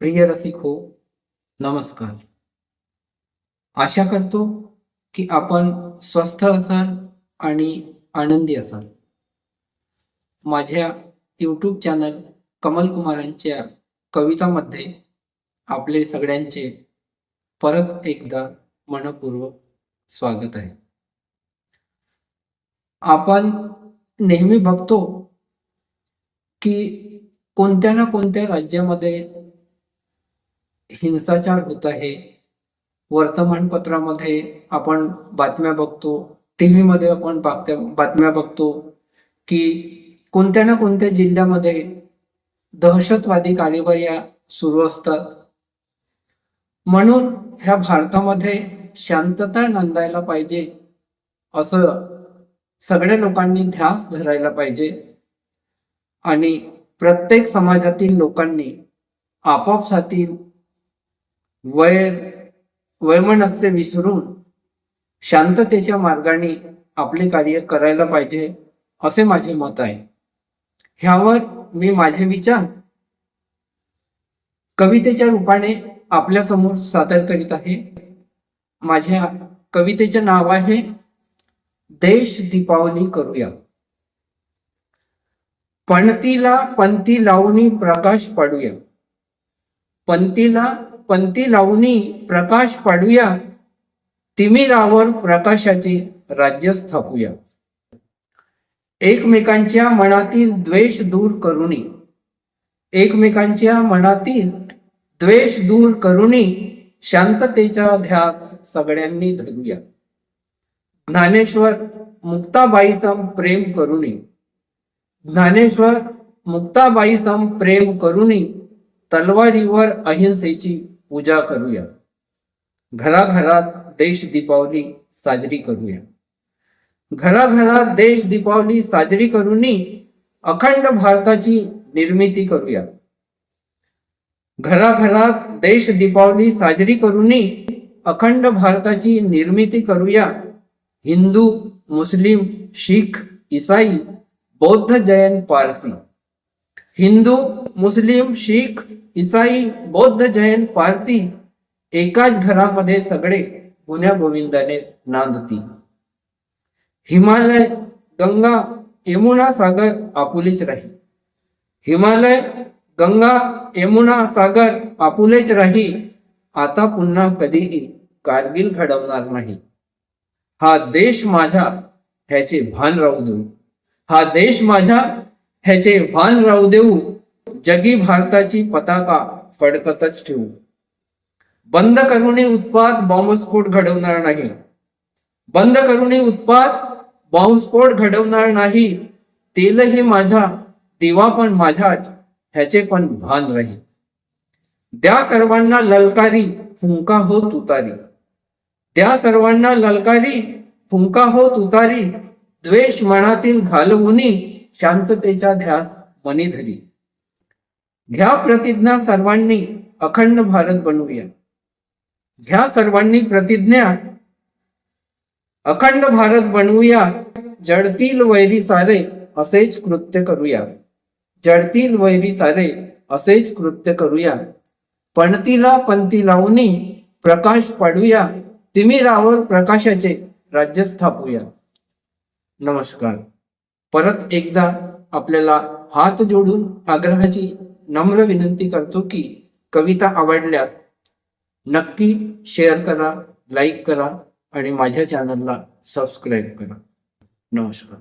प्रिय रसिक हो, नमस्कार. आशा करतो की आपण स्वस्थ असाल आणि आनंदी असाल. माझ्या यूट्यूब चॅनल कमल कुमारांच्या कवितामध्ये आपले सगळ्यांचे परत एकदा मनपूर्वक स्वागत आहे. आपण नेहमी बघतो की कोणत्या ना कोणत्या राज्यामध्ये हिंसाचार होत आहे. वर्तमानपत्रामध्ये आपण बातम्या बघतो, टीव्ही मध्ये आपण बातम्या बघतो की कोणत्या ना कोणत्या जिल्ह्यामध्ये दहशतवादी कारवाया सुरू असतात. म्हणून ह्या भारतामध्ये शांतता नांदायला पाहिजे असं सगळ्या लोकांनी ध्यास धरायला पाहिजे आणि प्रत्येक समाजातील लोकांनी आपापसातील वैमनस्य विसरून शांततेच्या मार्गाने आपले कार्य करायला पाहिजे असे माझे मत आहे. ह्यावर मी माझे विचार कवितेच्या रूपाने आपल्या समोर सादर करीत आहे. माझ्या कवितेचे नाव आहे देश दीपावली करूया. पणतीला पंथी लावणी प्रकाश पाडूया. पंथीला पंथी लावणी प्रकाश पाडूया. तिमिरावर प्रकाशाचे राज्य स्थापूया. एकमेकांच्या मनातील द्वेष दूर करूनी, एकमेकांच्या मनातील द्वेष दूर करूनी शांततेचा ध्यास सगळ्यांनी धरूया. ज्ञानेश्वर मुक्ताबाईसम प्रेम करूनी, ज्ञानेश्वर मुक्ताबाईसम प्रेम करूनी तलवारीवर अहिंसेची पूजा करूया. घराघरात देश दीपावली साजरी करूया. घराघरात देश दीपावली साजरी करूनी अखंड भारताची निर्मिती करूया. घराघरात देश दीपावली साजरी करूनी अखंड भारताची निर्मिती करूया. हिंदू, मुस्लिम, शीख, ईसाई, बौद्ध, जैन, पारसी. हिंदू, मुस्लिम, शीख, ईसाई, बौद्ध, जैन, पारसी एकाच घरामध्ये सगळे गुण्या गोविंदाने नांदती. हिमालय, गंगा, यमुना, सागर आपुलेच राही. हिमालय, गंगा, यमुना, सागर आपुलेच राही. आता पुन्हा कधीही कारगिल घडवणार नाही. हा देश माझा ह्याचे भान राहू देऊ. हा देश माझा ह्याचे भान राहू देऊ. जगी भारताची पताका फडकतच ठेवू. बंद करूनी उत्पात बॉम्बस्फोट घडवणार नाही. बंद करूनी उत्पात बॉम्बस्फोट घडवणार नाही. तेलही माझा, दिवा पण माझाच ह्याचे पण भान राहील. द्या सर्वांना ललकारी, फुंका हो तुतारी. द्या सर्वांना ललकारी, फुंका हो तुतारी. द्वेष मनातील घालवूनी शांततेचा ध्यास मनी धरी. घ्या प्रतिज्ञा सर्वांनी अखंड भारत बनवूया. घ्या सर्वांनी प्रतिज्ञा अखंड भारत बनवूया. जडतील वैरी सारे असेच कृत्य करूया. जडतील वैरी सारे असेच कृत्य करूया. पणतीला पंथी लावणी प्रकाश पाडूया. तिमिरावर प्रकाशाचे राज्य स्थापूया. नमस्कार. परत एकदा आपल्याला हात जोडून आग्रहाची नम्र विनंती करतो की कविता आवडल्यास नक्की शेअर करा, लाईक करा आणि माझ्या चॅनलला सबस्क्राईब करा. नमस्कार.